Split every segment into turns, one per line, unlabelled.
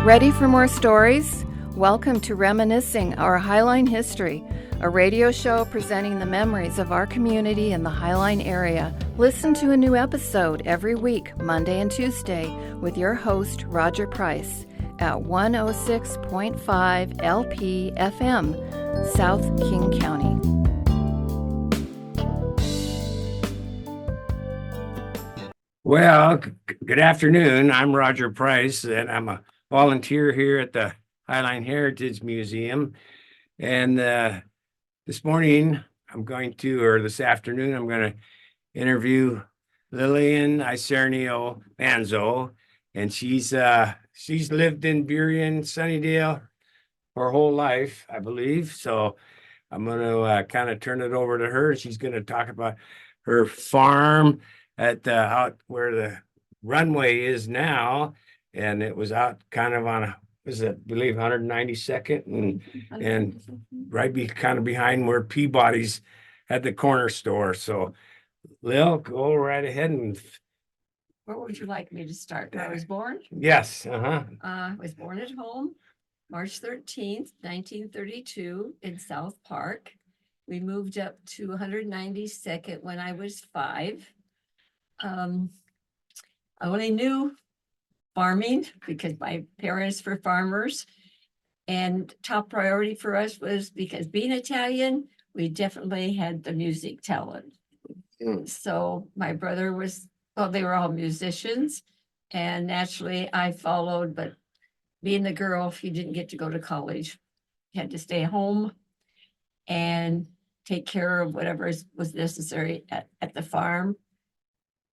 Ready for more stories? Welcome to Reminiscing, our Highline history, a radio show presenting the memories of our community in the Highline area. Listen to a new episode every week, Monday and Tuesday, with your host, Roger Price, at 106.5 LP FM, South King County.
Well, good afternoon. I'm Roger Price, and I'm a volunteer here at the Highline Heritage Museum. And this morning, this afternoon, I'm going to interview Lillian Isernio Manzo, and she's lived in Burien, Sunnydale her whole life, I believe. So I'm going to kind of turn it over to her. She's going to talk about her farm at out where the runway is now, and it was out kind of on I believe 192nd and kind of behind where Peabody's had the corner store. So Lil, go right ahead. And
where would you like me to start? Where I was born?
Yes.
I was born at home March 13th, 1932 in South Park. We moved up to 192nd when I was 5. I only knew farming because my parents were farmers, and top priority for us was because being Italian, we definitely had the music talent. So my brother they were all musicians, and naturally I followed, but being the girl, you didn't get to go to college. You had to stay home and take care of whatever was necessary at the farm.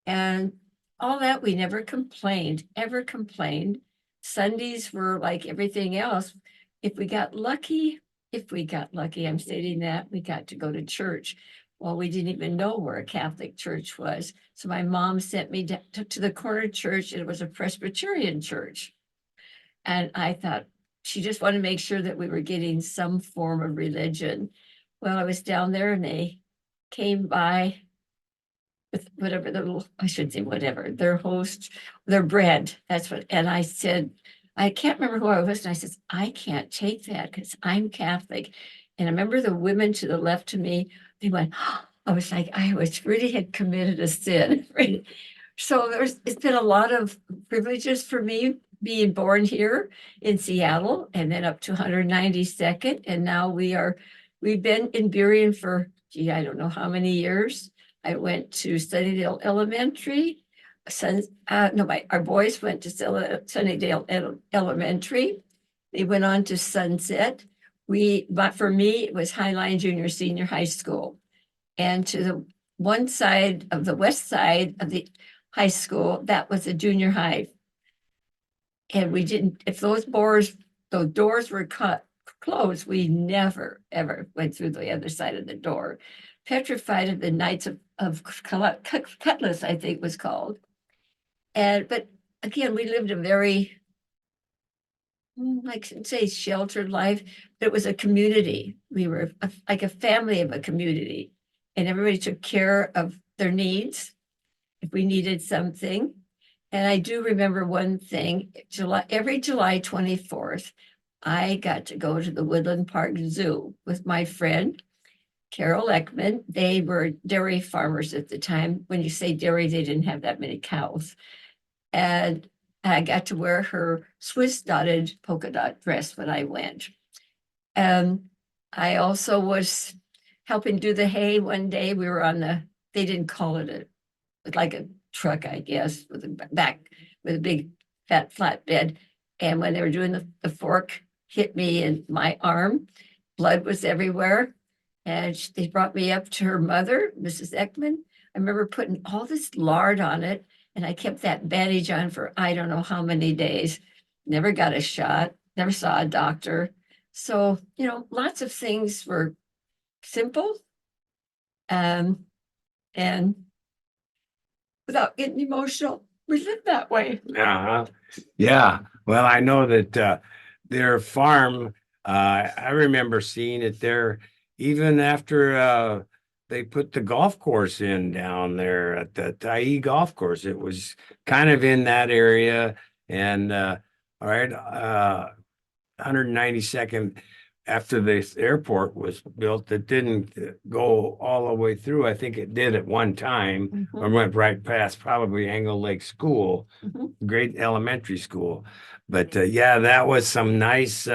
And all that, we never ever complained. Sundays were like everything else. If we got lucky, I'm stating that, we got to go to church. Well, we didn't even know where a Catholic church was. So my mom sent me to the corner church, and it was a Presbyterian church. And I thought she just wanted to make sure that we were getting some form of religion. Well, I was down there, and they came by with whatever their host, their bread. And I said, I can't remember who I was. And I said, I can't take that because I'm Catholic. And I remember the women to the left of me, they went, I was like, really had committed a sin. Right? So it's been a lot of privileges for me being born here in Seattle and then up to 192nd. And now we've been in Burien for, I don't know how many years. I went to Sunnydale Elementary. Our boys went to Sunnydale Elementary. They went on to Sunset. But for me, it was Highline Junior Senior High School. And to the one side of the west side of the high school, that was a junior high. And if those doors were closed, we never, ever went through the other side of the door. Petrified of the Knights of Cutlass, I think was called. But again, we lived a very, sheltered life, but it was a community. We were like a family of a community, and everybody took care of their needs if we needed something. And I do remember one thing, every July 24th, I got to go to the Woodland Park Zoo with my friend, Carol Ekman. They were dairy farmers at the time. When you say dairy, they didn't have that many cows. And I got to wear her Swiss dotted polka dot dress when I went. I also was helping do the hay one day. We were they didn't call it like a truck, I guess, with a big fat flatbed. And when they were doing the fork hit me in my arm, blood was everywhere. And they brought me up to her mother, Mrs. Ekman. I remember putting all this lard on it, and I kept that bandage on for I don't know how many days. Never got a shot, never saw a doctor. So, lots of things were simple and without getting emotional, we lived that way.
Yeah. Well, I know that their farm, I remember seeing it there even after they put the golf course in down there at the Tyee golf course. It was kind of in that area. And All right, 192nd, after this airport was built, it didn't go all the way through. I think it did at one time, or went right past probably Angle Lake School, great elementary school. But yeah, that was some nice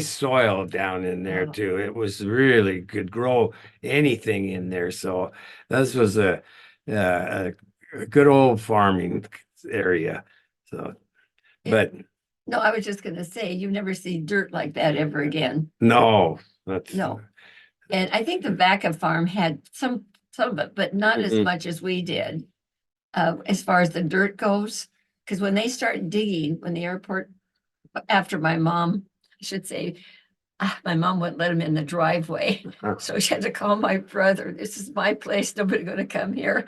soil down in there
Wow.
too. It was really could grow anything in there. So this was a good old farming area. So, but
No, I was just gonna say, you never see dirt like that ever again.
no, that's
No. And I think the Vaca farm had some of it, but not as much as we did. As far as the dirt goes, because when they start digging, when the airport, after my mom, I should say, my mom wouldn't let him in the driveway. So she had to call my brother. This is my place. Nobody gonna come here.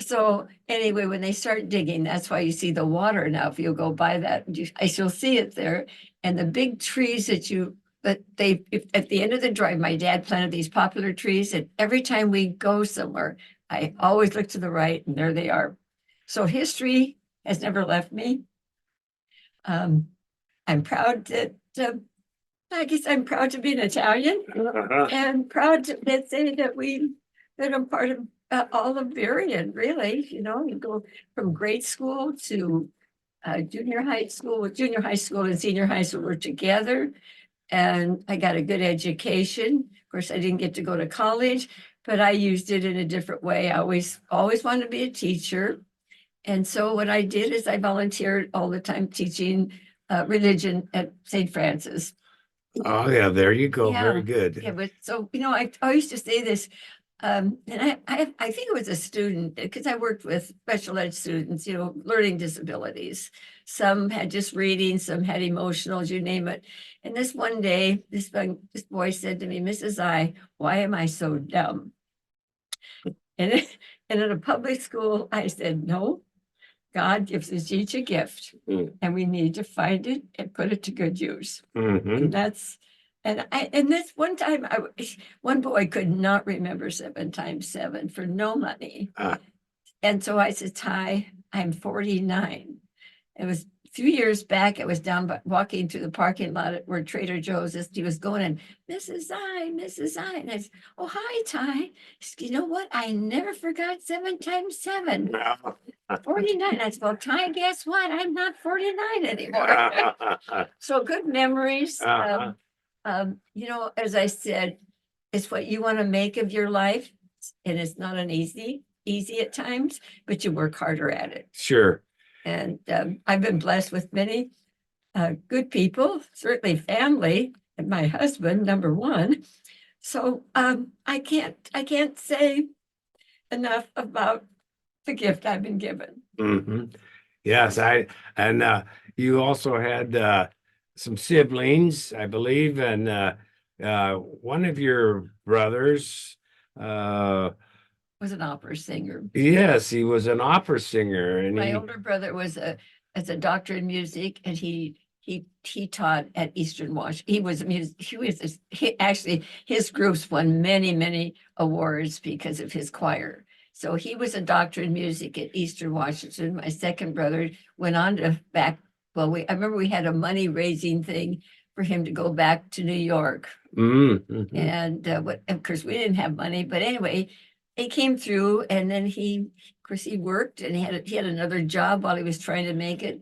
So anyway, when they start digging, that's why you see the water now. If you'll go by that, you'll see it there. And the big trees at the end of the drive, my dad planted these popular trees, and every time we go somewhere, I always look to the right, and there they are. So history has never left me. I'm proud I guess I'm proud to be an Italian and proud to say that I'm part of all of Berrien, really. You know, you go from grade school to junior high school. With junior high school and senior high school were together, and I got a good education. Of course, I didn't get to go to college, but I used it in a different way. I always wanted to be a teacher. And so what I did is I volunteered all the time teaching religion at St. Francis.
Oh yeah, there you go.
Yeah.
Very good.
Yeah, but so, I used to say this, and I think it was a student, because I worked with special ed students, learning disabilities. Some had just reading, some had emotionals, you name it. And this one day, this boy said to me, Mrs. I, why am I so dumb? And in a public school, I said, no, God gives us each a gift, and we need to find it and put it to good use. And that's, and this one time, one boy could not remember 7 times 7 for no money. And so I said, Ty, I'm 49. It was a few years back. I was down walking through the parking lot where Trader Joe's is. He was going in, Mrs. I. And I said, oh, hi, Ty. He said, you know what? I never forgot 7 times 7. 49. I said, well, Ty, guess what? I'm not 49 anymore. So good memories. As I said, it's what you want to make of your life. And it's not an easy at times, but you work harder at it.
Sure.
And I've been blessed with many good people, certainly family, and my husband, number one. So I can't say enough about the gift I've been given.
Yes, you also had some siblings, I believe, and one of your brothers
Was an opera singer.
yes, he was an opera singer, and
My older brother was a doctor in music, and he taught at Eastern Washington. His groups won many awards because of his choir. So he was a doctor in music at Eastern Washington. My second brother went on to I remember we had a money raising thing for him to go back to New York. And of course we didn't have money, but anyway, he came through, and then he worked, and he had another job while he was trying to make it.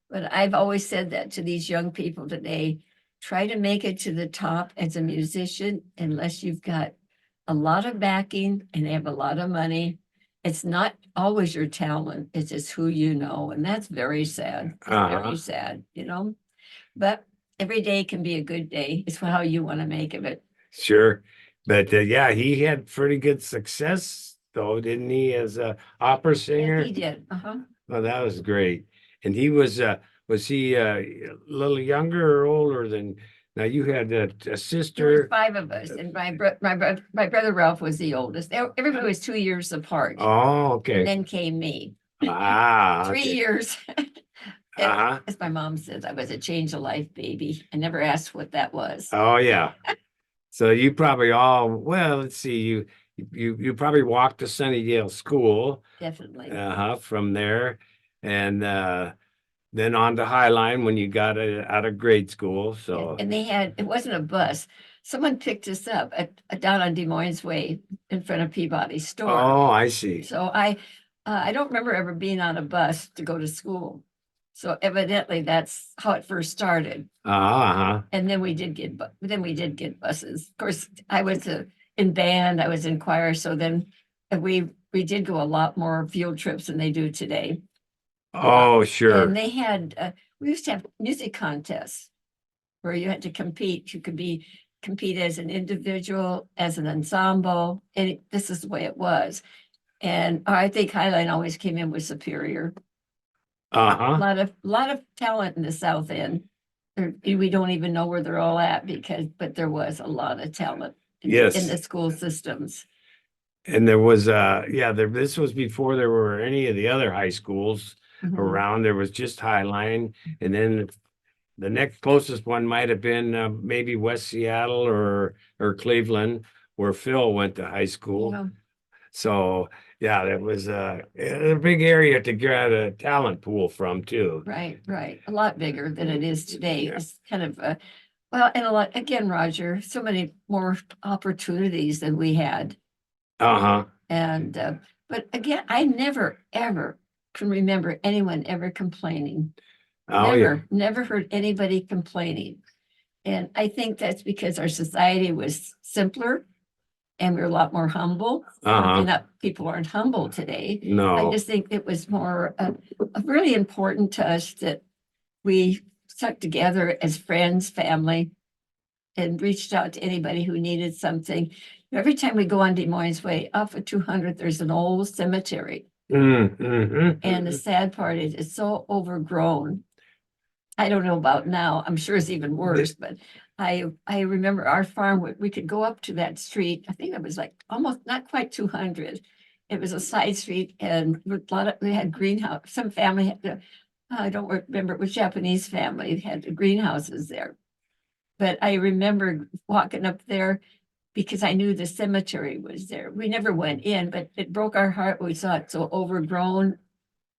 But I've always said that to these young people today, try to make it to the top as a musician, unless you've got a lot of backing and have a lot of money. It's not always your talent, it's just who you know. And that's very sad, very sad, but every day can be a good day. It's how you want to make of it.
Sure. But yeah, he had pretty good success though, didn't he, as a opera singer?
Yes, he did.
Oh, that was great. And he was he a little younger or older than, now you had a
There
sister?
were 5 of us, and my brother Ralph was the oldest. Everybody was 2 years apart.
Oh, okay.
And then came me. 3
okay.
years. As my mom says, I was a change of life baby. I never asked what that was.
Oh, yeah. So you probably let's see, you probably walked to Sunnydale School.
Definitely.
From there. And then on to Highline when you got out of grade school. So,
And they had, it wasn't a bus. Someone picked us up down on Des Moines Way in front of Peabody's store.
oh, I see.
So I don't remember ever being on a bus to go to school. So evidently that's how it first started.
Uh-huh.
And then we did get, buses. Of course, I was in band, I was in choir. So then we did go a lot more field trips than they do today.
Oh,
And
sure.
they had, we used to have music contests where you had to compete. You could compete as an individual, as an ensemble, and this is the way it was. And I think Highline always came in with superior. A
Uh-huh.
lot of talent in the South End. We don't even know where they're all at but there was a lot of talent in
Yes.
the school systems.
And there was this was before there were any of the other high schools
Mhm.
around. There was just Highline, and then the next closest one might have been maybe West Seattle or Cleveland, where Phil went to high school.
Yeah.
So yeah, that was a big area to get a talent pool from too.
Right. A lot bigger than it is today.
Yeah.
It's kind of well, and a lot, again, Roger, so many more opportunities than we had.
Uh-huh.
And but again, I never ever can remember anyone ever complaining.
Oh yeah.
Never heard anybody complaining. And I think that's because our society was simpler and we're a lot more humble.
Uh-huh.
People aren't humble today. I
No.
just think it was more really important to us that we stuck together as friends, family, and reached out to anybody who needed something. Every time we go on Des Moines Way, off of 200, there's an old cemetery.
Mm-hmm.
And the sad part is it's so overgrown. I don't know about now. I'm sure it's even worse, but I remember our farm, we could go up to that street. I think it was like almost not quite 200. It was a side street and we had greenhouse. Some family had I don't remember, it was Japanese family, had the greenhouses there. But I remember walking up there because I knew the cemetery was there. We never went in, but it broke our heart. We saw it so overgrown.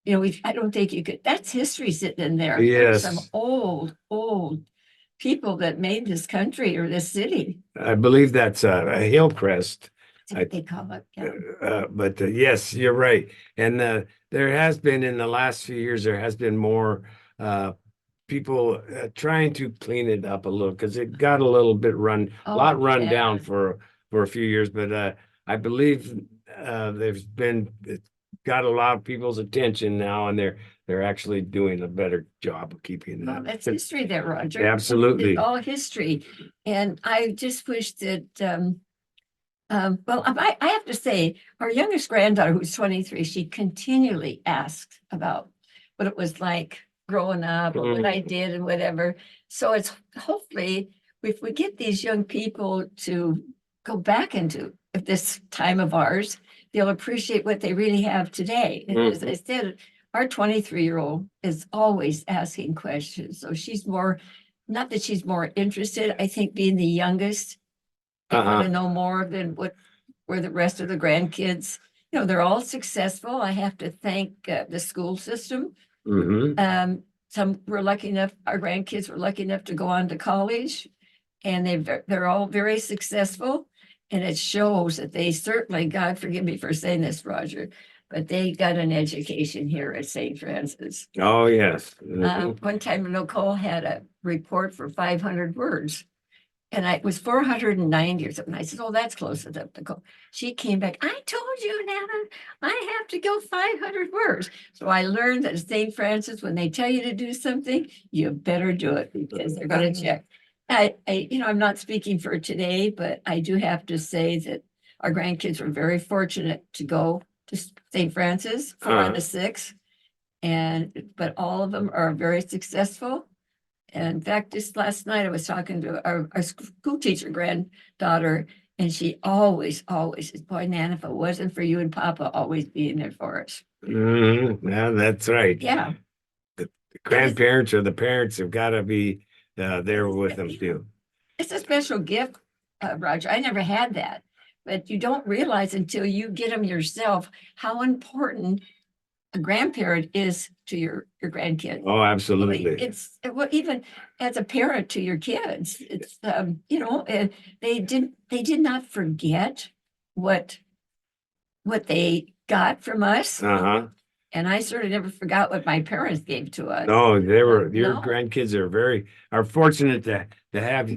You know, I don't think you could, that's history sitting in there. There's some
Yes.
old people that made this country or this city.
I believe that's a Hillcrest.
That's what they call it. Yeah.
But yes, you're right. And there has been in the last few years, there has been more people trying to clean it up a little because it got a little bit
Oh,
lot run
yeah.
down for a few years. But I believe there's been it got a lot of people's attention now, and they're actually doing a better job of keeping
Well,
that.
that's history there, Roger.
Absolutely.
It's all history. And I just wish that, well, I have to say, our youngest granddaughter, who's 23, she continually asked about what it was like growing up or what I did and whatever. So it's hopefully if we get these young people to go back into this time of ours, they'll appreciate what they really have today. And as I said, our 23-year-old is always asking questions. So she's more, not that she's more interested, I think being the youngest, I want to know more than where the rest of the grandkids, you know, they're all successful. I have to thank the school system.
Mm-hmm.
Some were lucky enough, our grandkids were lucky enough to go on to college, and they're all very successful. And it shows that they certainly, God forgive me for saying this, Roger, but they got an education here at St. Francis.
Oh, yes. Mm-hmm.
One time Nicole had a report for 500 words. And it was 490 or something. I said, oh, that's close enough to go. She came back. I told you, Nana, I have to go 500 words. So I learned that St. Francis, when they tell you to do something, you better do it because they're going to check. I'm not speaking for today, but I do have to say that our grandkids were very fortunate to go to St. Francis, 4 out of 6. But all of them are very successful. And in fact, just last night, I was talking to our school teacher granddaughter, and she always says, boy, Nan, if it wasn't for you and Papa always being there for us.
Mm-hmm. Yeah, that's right.
Yeah.
The grandparents or the parents have got to be there with them too.
It's a special gift, Roger. I never had that, but you don't realize until you get them yourself how important a grandparent is to your grandkids.
Oh, absolutely.
It's well, even as a parent to your kids, it's they did not forget what they got from us.
Uh-huh.
And I sort of never forgot what my parents gave to us.
No, your
No.
grandkids are fortunate to have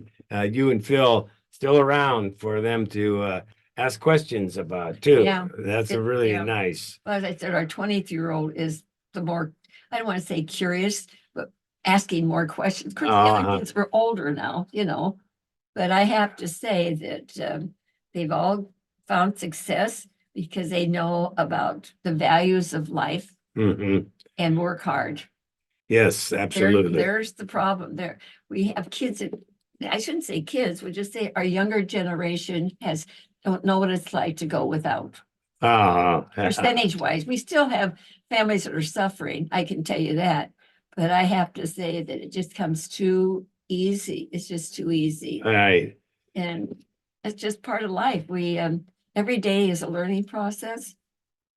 you and Phil still around for them to ask questions about too.
Yeah.
That's a really
Yeah.
nice.
Well, as I said, our 20-year-old is the more, I don't want to say curious, but asking more questions. Of course, the other kids are older now, but I have to say that they've all found success because they know about the values of life
Mhm.
and work hard.
Yes, absolutely.
There's the problem there. We have kids that, I shouldn't say kids, we just say our younger generation don't know what it's like to go without. Percentage wise, we still have families that are suffering, I can tell you that. But I have to say that it just comes too easy. It's just too easy.
Right.
And it's just part of life. We every day is a learning process.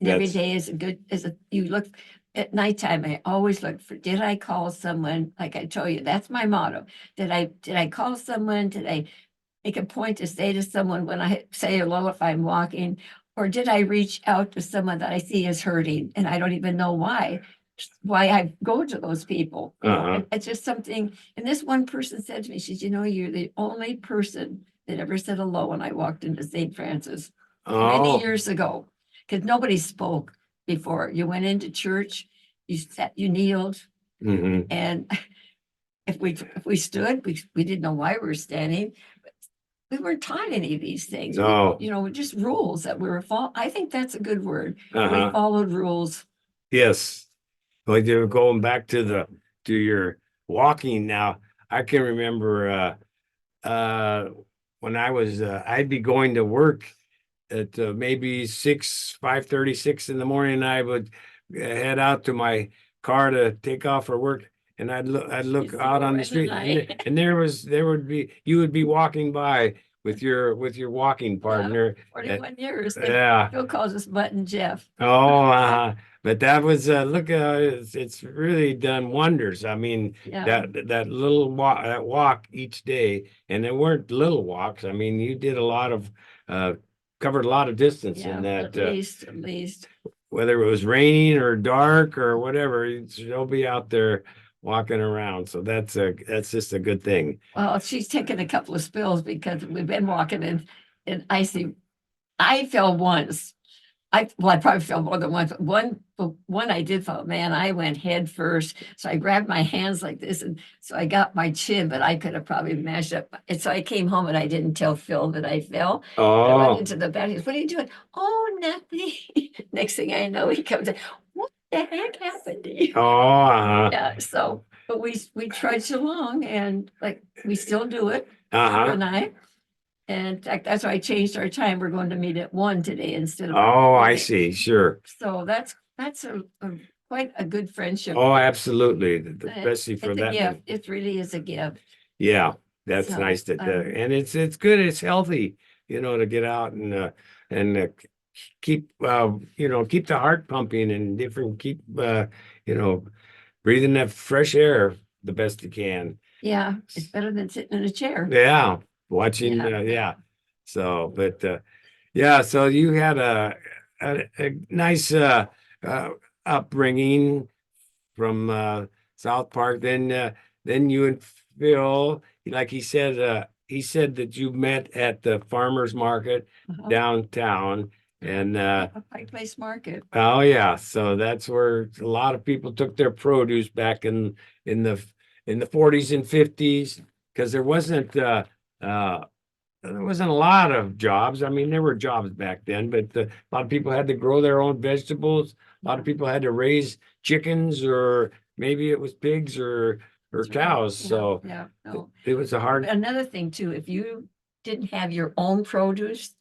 And every day is you look at nighttime, I always look for, did I call someone? Like I told you, that's my motto. Did I call someone? Did I make a point to say to someone when I say hello if I'm walking? Or did I reach out to someone that I see is hurting and I don't even know why I go to those people? It's just something. And this one person said to me, she said, you're the only person that ever said hello when I walked into St. Francis many years ago. Because nobody spoke before. You went into church, you sat, you kneeled, and if we stood, we didn't know why we were standing. But we weren't taught any of these things.
No.
Just rules that we were following. I think that's a good word. We followed rules.
Yes. Well, you're going back to your walking now. I can remember when I was I'd be going to work at maybe 5:36 in the morning. I would head out to my car to take off for work, and I'd look out on the street, and you would be walking by with your walking partner.
41 years.
Yeah.
Phil calls us Button Jeff.
Oh, but that was it's really done wonders. I mean, that little walk each day, and there weren't little walks. I mean, you did a lot of covered a lot of distance in that.
At least.
Whether it was raining or dark or whatever, you'll be out there walking around. So that's just a good thing.
Well, she's taken a couple of spills because we've been walking in icy. I fell once. I probably fell more than once. One I did fall, man, I went head first. So I grabbed my hands like this. And so I got my chin, but I could have probably mashed up. And so I came home and I didn't tell Phil that I fell. I went into the bathroom. What are you doing? Oh, nothing. Next thing I know, he comes in. What the heck happened to you? Yeah. So, but we trudged along and like we still do it. And I. And in fact, that's why I changed our time. We're going to meet at 1 today instead of.
I see. Sure.
So that's quite a good friendship.
Oh, absolutely. Especially for that.
Yeah, it really is a gift.
Yeah, that's nice and it's good. It's healthy, to get out and keep keep the heart pumping and keep breathing that fresh air the best you can.
Yeah, it's better than sitting in a chair.
Yeah. Watching, So, but so you had a nice upbringing from South Park. Then you and Phil, like he said that you met at the farmers market downtown and
Pike Place Market.
Oh yeah, so that's where a lot of people took their produce back in the 40s and 50s because there wasn't a lot of jobs. I mean, there were jobs back then, but a lot of people had to grow their own vegetables. A lot of people had to raise chickens, or maybe it was pigs or cows. So it was a hard.
Another thing too, if you didn't have your own produce,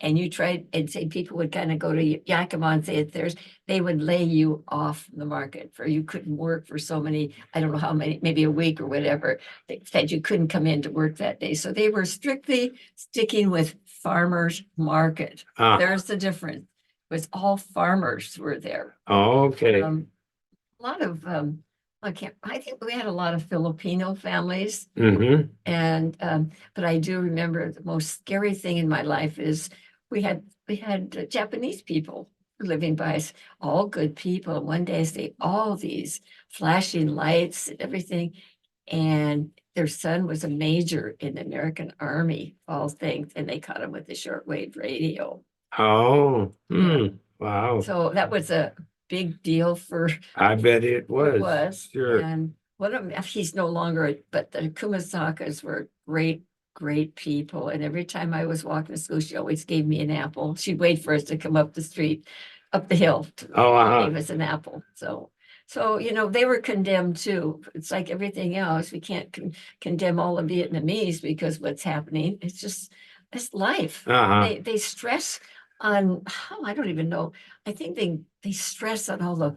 and you tried and say people would kind of go to Yakima and say it's theirs, they would lay you off the market for you couldn't work for so many, I don't know how many, maybe a week or whatever. They said you couldn't come in to work that day. So they were strictly sticking with farmers market. There's the difference. was all farmers were there.
Okay.
A lot of, I think we had a lot of Filipino families.
Mm-hmm.
And, but I do remember the most scary thing in my life is we had Japanese people living by us, all good people. And one day I see all these flashing lights and everything. And their son was a major in the American Army, all things, and they caught him with the shortwave radio.
Oh,
Yeah.
wow.
So that was a big deal for,
I bet it
it
was.
was.
Sure.
And one of them, he's no longer, but the Kumasakas were great, great people. And every time I was walking to school, she always gave me an apple. She'd wait for us to come up the street, up the hill to
Oh,
give us an apple. So, you know, they were condemned too. It's like everything else. We can't condemn all the Vietnamese because what's happening. It's just, it's life.
uh-huh.
They stress on, oh, I don't even know. I think they stress on all the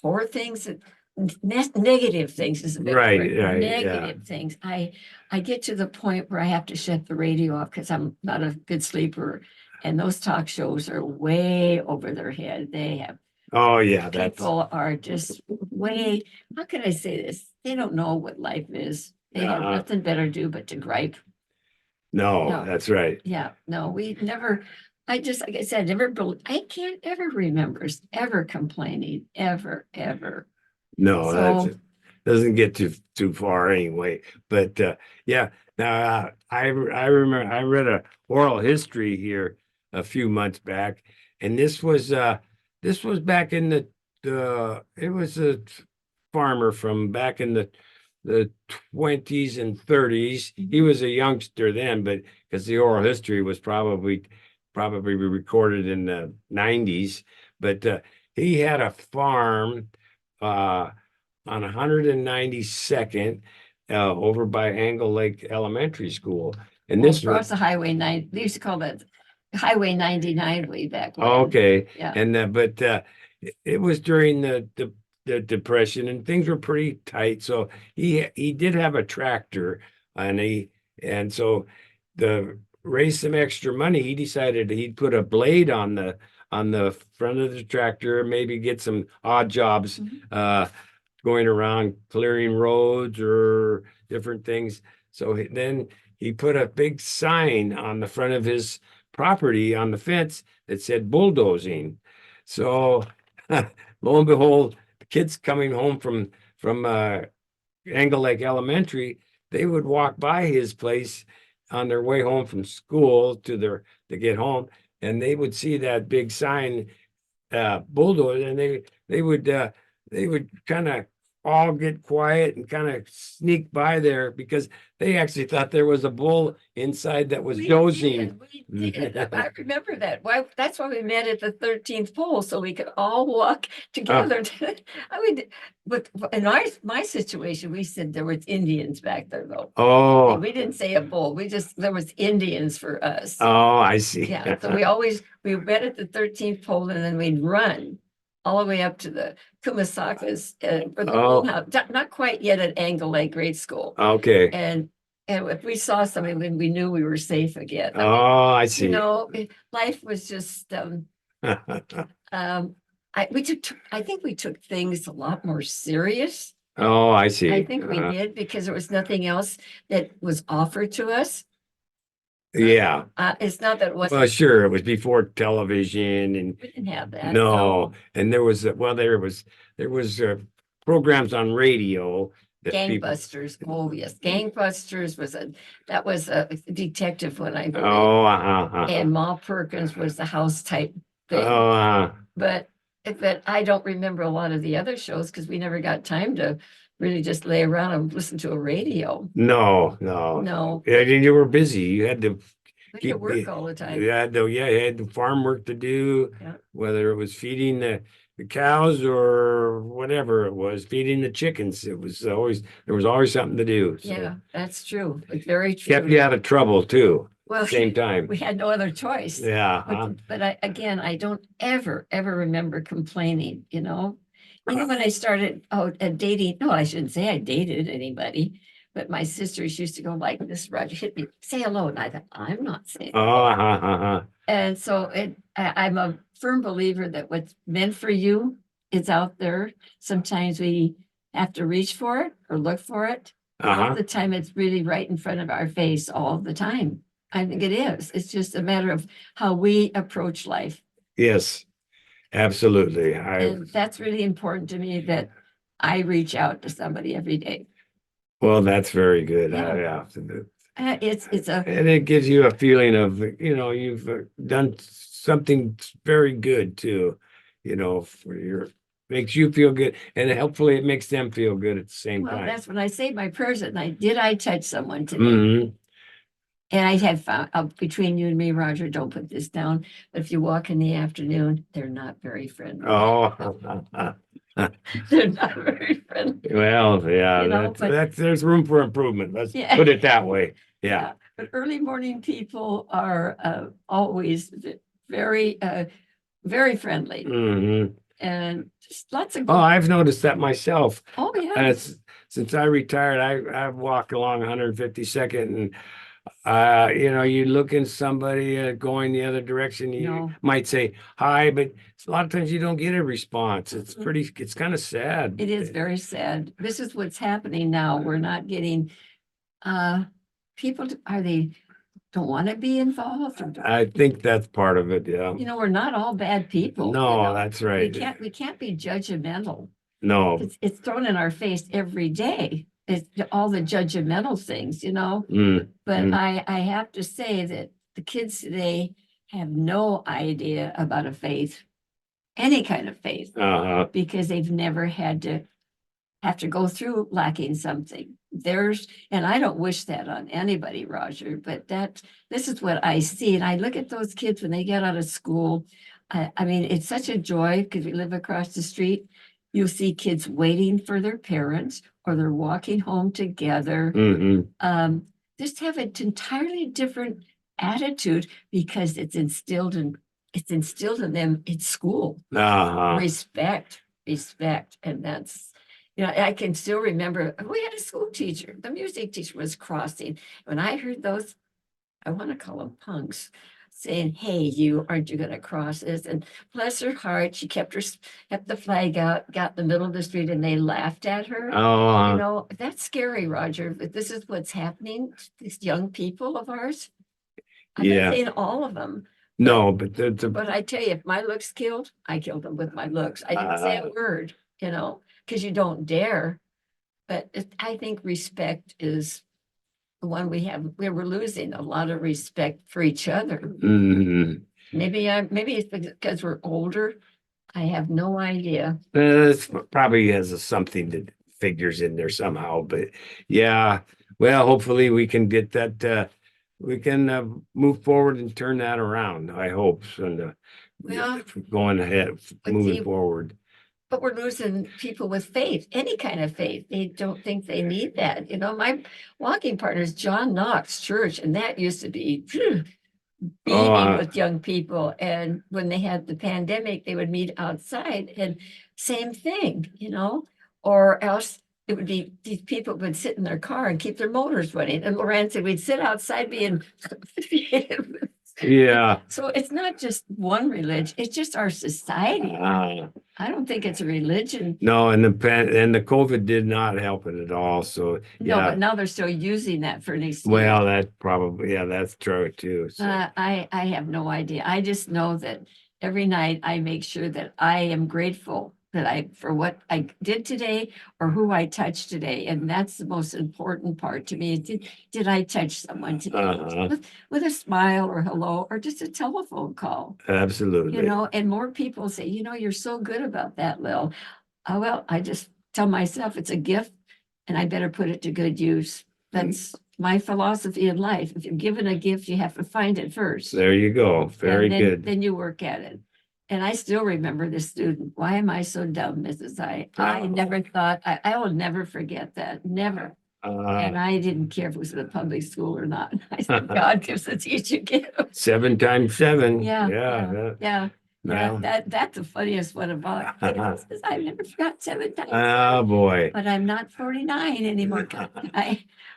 poor things that negative things is a better
Right,
word.
right, yeah.
Negative things. I get to the point where I have to shut the radio off because I'm not a good sleeper. And those talk shows are way over their head. They have
Oh, yeah, that's,
people are just way, how can I say this? They don't know what life is. They have
Uh-huh.
nothing better to do but to gripe.
no,
No.
that's right.
Yeah, no, we never, I just, like I said, I can't ever remember us ever complaining, ever, ever.
No,
So-
that doesn't get too far anyway. But yeah, now I remember I read a oral history here a few months back, and this was back in the it was a farmer from back in the 20s and 30s. He was a youngster then, but because the oral history was probably recorded in the 90s, but he had a farm on 192nd over by Angle Lake Elementary School. And this
across the Highway 9, they used to call that Highway 99 way back when.
okay.
Yeah.
And but it was during the Depression and things were pretty tight. So he did have a tractor and so to raise some extra money, he decided he'd put a blade on the front of the tractor, maybe get some odd jobs going around clearing roads or different things. So then he put a big sign on the front of his property on the fence that said bulldozing. So lo and behold, the kids coming home from Angle Lake Elementary, they would walk by his place on their way home from school to get home, and they would see that big sign bulldoze, and they would kind of all get quiet and kind of sneak by there because they actually thought there was a bull inside that was dozing.
We did. I remember that. Why, that's why we met at the 13th pole, so we could all walk together. I mean, but in my situation, we said there was Indians back there though.
Oh,
We didn't say a bull. There was Indians for us.
oh, I see.
Yeah, so we met at the 13th pole and then we'd run all the way up to the Kumasakas for the house, not quite yet at Angle Lake Grade School.
Okay.
And if we saw something, then we knew we were safe again.
Oh, I see.
You know, life was just, I think we took things a lot more serious.
Oh, I see.
I think we did because there was nothing else that was offered to us.
Yeah.
It's not that it wasn't.
Well, sure. It was before television and
We didn't have that.
no. And there was programs on radio that people.
Gangbusters. Oh, yes. Gangbusters was a detective when I.
Oh,
And Ma Perkins was the house type thing.
oh,
But I don't remember a lot of the other shows because we never got time to really just lay around and listen to a radio.
no.
No,
Yeah, you were busy. You had to
we
keep
could work all the time.
you had the farm work to do,
Yeah.
whether it was feeding the cows or whatever it was, feeding the chickens. There was always something to do. So
Yeah, that's true. It's very true.
kept you out of trouble too.
Well,
Same time.
we had no other choice.
Yeah.
But I don't ever remember complaining, you know? Even when I started out dating, no, I shouldn't say I dated anybody, but my sisters used to go like this, Roger, hit me, say hello. And I thought, I'm not saying.
Oh,
hello. And so I'm a firm believer that what's meant for you is out there. Sometimes we have to reach for it or look for it. All the time, it's really right in front of our face all the time. I think it is. It's just a matter of how we approach life.
Yes, absolutely.
And that's really important to me, that I reach out to somebody every day.
Well, that's very good.
Yeah. It's a,
And it gives you a feeling of, you've done something very good too, for makes you feel good, and hopefully it makes them feel good at the same
well,
time.
that's when I say my prayers at night. Did I touch someone today?
Mhm.
And I have found, between you and me, Roger, don't put this down, but if you walk in the afternoon, they're not very friendly.
Oh,
They're not very friendly.
well, yeah,
You know,
that's there's room for improvement. Let's
Yeah.
put it that way. Yeah.
But early morning people are always very, very friendly,
Mhm.
and just lots of.
Oh, I've noticed that myself.
Oh, yeah.
Since I retired, I walk along 152nd, and you look in somebody going the other direction, you
No.
might say hi, but a lot of times you don't get a response. It's kind of sad.
It is very sad. This is what's happening now. We're not getting, people, they don't want to be involved, or
I think that's part of it, yeah.
we're not all bad people.
No, that's right.
We can't be judgmental.
No.
It's thrown in our face every day. It's all the judgmental things,
Mm,
But
mm.
I have to say that the kids today have no idea about a faith, any kind of faith,
Uh-huh.
because they've never had to have to go through lacking something. And I don't wish that on anybody, Roger, but this is what I see. And I look at those kids when they get out of school. I mean, it's such a joy because we live across the street. You'll see kids waiting for their parents, or they're walking home together.
Mhm.
Just have an entirely different attitude because it's instilled in them in school.
Uh-huh.
Respect. And that's, I can still remember, we had a school teacher, the music teacher was crossing. When I heard those, I want to call them punks, saying, "Hey, aren't you going to cross this?" And bless her heart, she kept the flag out, got in the middle of the street, and they laughed at her.
Oh,
That's scary, Roger, but this is what's happening to these young people of ours. I'm
yeah.
not saying all of them.
No, but
But I tell you, if my looks killed, I killed them with my looks. I didn't say a word, because you don't dare. But I think respect is the one we're losing a lot of respect for each other.
mhm.
Maybe it's because we're older. I have no idea.
This probably has something that figures in there somehow, but yeah, well, hopefully we can get that, we can move forward and turn that around, I hope, and
Well,
going ahead,
but
moving forward.
But we're losing people with faith, any kind of faith. They don't think they need that. My walking partner is John Knox Church, and that used to be beaming with young people. And when they had the pandemic, they would meet outside, and same thing, or else it would be these people would sit in their car and keep their motors running. And Loran said we'd sit outside being
Yeah.
So it's not just one religion, it's just our society. I don't think it's a religion.
No, and the COVID did not help it at all. So
No, but now they're still using that for an excuse.
Well, that's true too. So.
I have no idea. I just know that every night I make sure that I am grateful for what I did today or who I touched today. And that's the most important part to me. Did I touch someone today with a smile or hello or just a telephone call?
Absolutely.
And more people say, you're so good about that, Lil. Oh, well, I just tell myself it's a gift and I better put it to good use. That's my philosophy in life. If you're given a gift, you have to find it first.
There you go. Very good.
Then you work at it. And I still remember this student. Why am I so dumb, Mrs. I never thought, I will never forget that. Never. And I didn't care if it was in a public school or not. I said, God gives a teacher gift.
7 times 7.
Yeah. That's the funniest one of all. I've never forgot 7 times.
Oh boy.
But I'm not 49 anymore.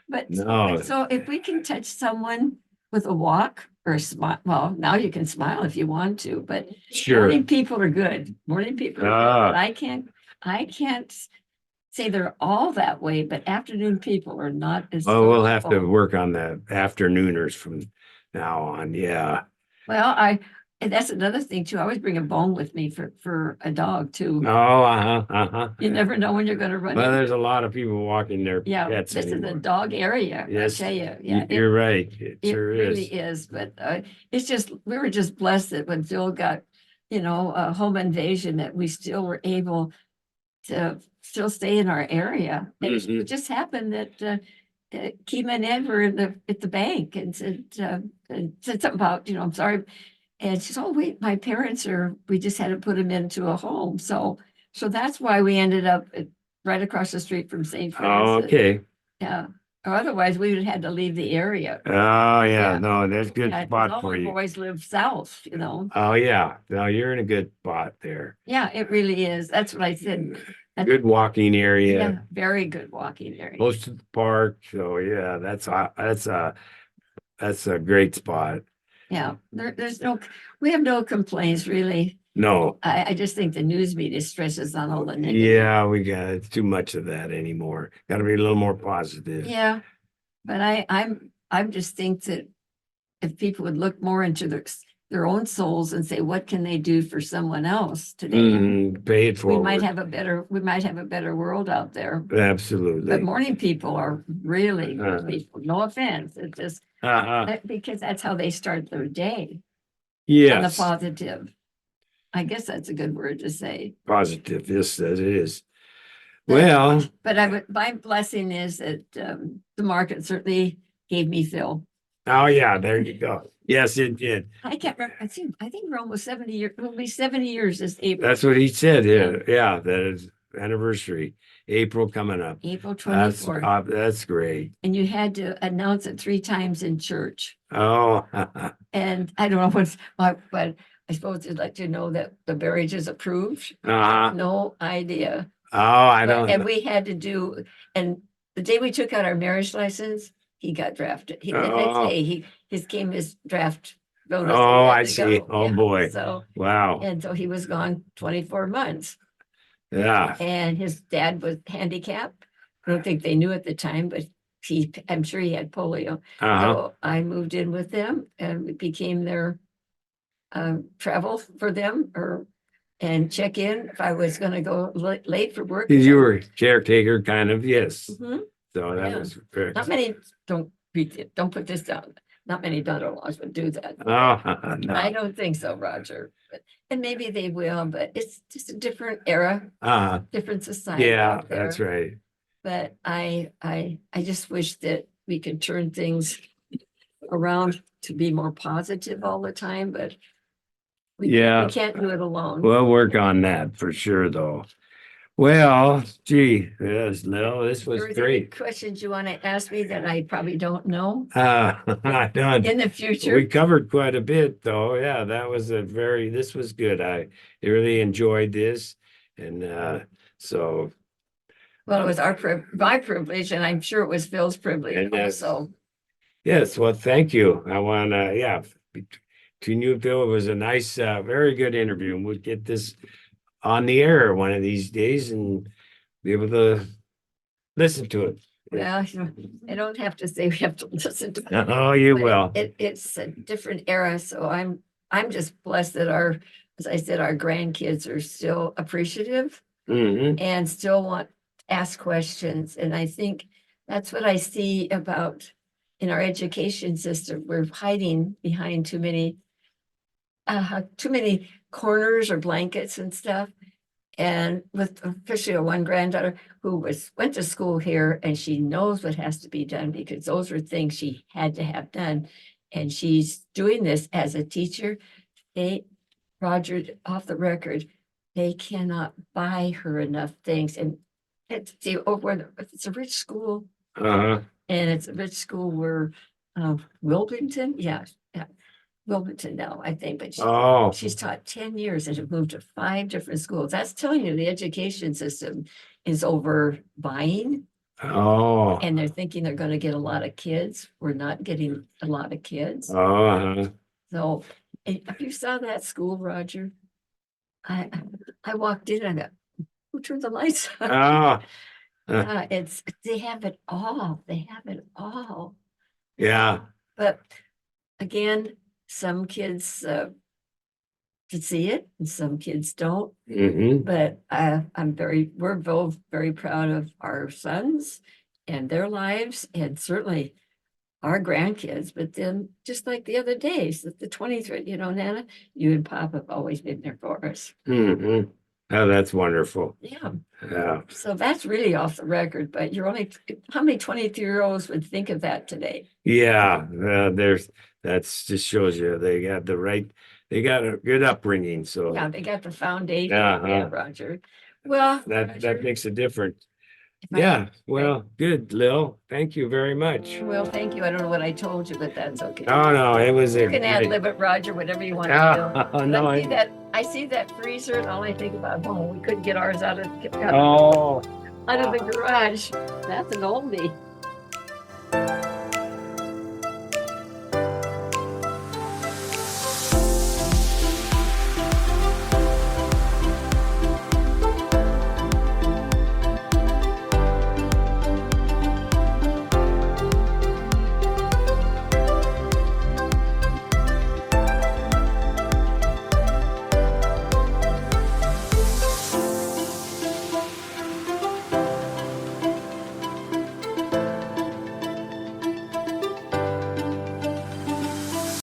But no. So if we can touch someone with a walk, or smile. Well, now you can smile if you want to, but
Sure.
morning people are good. Morning people are good. But I can't say they're all that way, but afternoon people are not as.
Oh, we'll have to
sociable.
work on the afternooners from now on. Yeah.
Well, and that's another thing too. I always bring a bone with me for a dog too.
Oh, uh-huh.
You never know when you're gonna run
Well,
into.
there's a lot of people walking their
Yeah,
pets
this is a
anymore.
dog area, I
Yes,
tell you. Yeah,
you're right. It
it
sure
really
is.
is, but it's just, we were just blessed that when Phil got, a home invasion, that we still were able to still stay in our area. And
Mhm.
it just happened that Kima and Ed were at the bank and said something about, I'm sorry. And she said, oh, wait, my parents we just had to put them into a home. So that's why we ended up right across the street from St.
Oh,
Francis.
okay.
Yeah, or otherwise we would have had to leave the area.
Oh, yeah,
Yeah.
no, that's good
Yeah, 'cause
spot
all
for
our
you.
boys live south,
Oh, yeah. No, you're in a good spot there.
Yeah, it really is. That's what I said.
Good walking
Yeah,
area,
very good walking area.
close to the park. So yeah, that's a great spot.
Yeah, we have no complaints really.
No,
I just think the news media stresses on all the negative.
yeah, we got it's too much of that anymore. Got to be a little more positive.
Yeah, but I'm just think that if people would look more into their own souls and say, what can they do for someone else today?
Pay it
We
forward.
might have a better world out there.
Absolutely.
But morning people are really good
Uh-huh.
people. No offense. It's just because that's how they start their day on the
Yes,
positive. I guess that's a good word to say.
positive. Yes, that is.
But-
Well,
But my blessing is that the market certainly gave me Phil.
oh yeah, there you go. Yes, it did.
I can't remember. I think we're almost 70 years. It'll be 70 years this April.
That's what he said. Yeah, yeah, that is anniversary, April coming up.
April
That's
24th.
that's great.
And you had to announce it 3 times in church.
Oh,
And I don't know but I suppose they'd let you know that the marriage is approved.
uh-huh.
No idea.
Oh, I
But-
don't
And
know.
we had to do, and the day we took out our marriage license, he got drafted. The next
Oh.
day, his draft notice.
Oh,
He had
I
to
see.
go.
Oh,
Yeah,
boy.
So,
Wow.
and so he was gone 24 months.
Yeah.
And his dad was handicapped. I don't think they knew at the time, but I'm sure he had polio.
Uh-huh.
So I moved in with them and it became their travel for them and check in if I was gonna go late for work.
You were caretaker, kind of, yes.
Mhm.
So that
Yeah.
was very.
Not many, don't put this down. Not many daughter-in-laws would do that.
Oh,
I
no.
don't think so, Roger. And maybe they will, but it's just a different era, different society.
Yeah,
out there.
that's right.
But I just wish that we could turn things around to be more positive all the time, but we can't do it alone.
We'll work on that for sure, though. Well, gee, yes, no, this was
Are there any
great.
questions you want to ask me that I probably don't know
I done.
in the
We
future?
covered quite a bit, though. Yeah, that was this was good. I really enjoyed this. And so,
Well, it was my privilege, and I'm sure it was Phil's privilege
And that's-
also.
yes, well, thank you. I want to, yeah, between you and Phil, it was a nice, very good interview. And we'll get this on the air one of these days and be able to listen to it.
Well, I don't have to say we have to listen to.
Oh, you
but
will.
It's a different era, so I'm just blessed that as I said, our grandkids are still appreciative
Mhm.
and still want to ask questions. And I think that's what I see about in our education system. We're hiding behind too many corners or blankets and stuff. And with especially one granddaughter who went to school here and she knows what has to be done because those are things she had to have done. And she's doing this as a teacher. Roger, off the record, they cannot buy her enough things. And it's it's a rich school.
Uh-huh.
And it's a rich school where Wilmington, yeah, Wilmington now, I think, but
Oh,
she's taught 10 years and have moved to 5 different schools. That's telling you the education system is over buying
Oh,
And they're thinking they're gonna get a lot of kids. We're not getting a lot of kids.
uh-huh.
So if you saw that school, Roger, I I walked in and I got, who turned the lights on?
Oh,
It's, they have it all. They have it all.
yeah.
But again, some kids can see it and some kids don't.
Mm-hmm.
But we're both very proud of our sons and their lives, and certainly our grandkids. But then, just like the other days, the 23rd, Nana, you and Pop have always been there for us.
Mm-hmm. Oh, that's wonderful.
Yeah.
Yeah.
So that's really off the record, but how many 23-year-olds would think of that today?
Yeah. That's just shows you they got they got a good upbringing. So
Yeah, they got the foundation.
Uh-huh.
Yeah, Roger. Well,
that
Roger,
makes a difference.
if I-
Yeah. Well, good, Lil. Thank you very much.
Well, thank you. I don't know what I told you, but that's okay.
Oh no, it was a
You can ad
great-
lib it, Roger, whatever you want to do.
Oh, no,
I see that freezer, and all I think about, oh, we couldn't get ours out of
oh.
the garage. That's an oldie.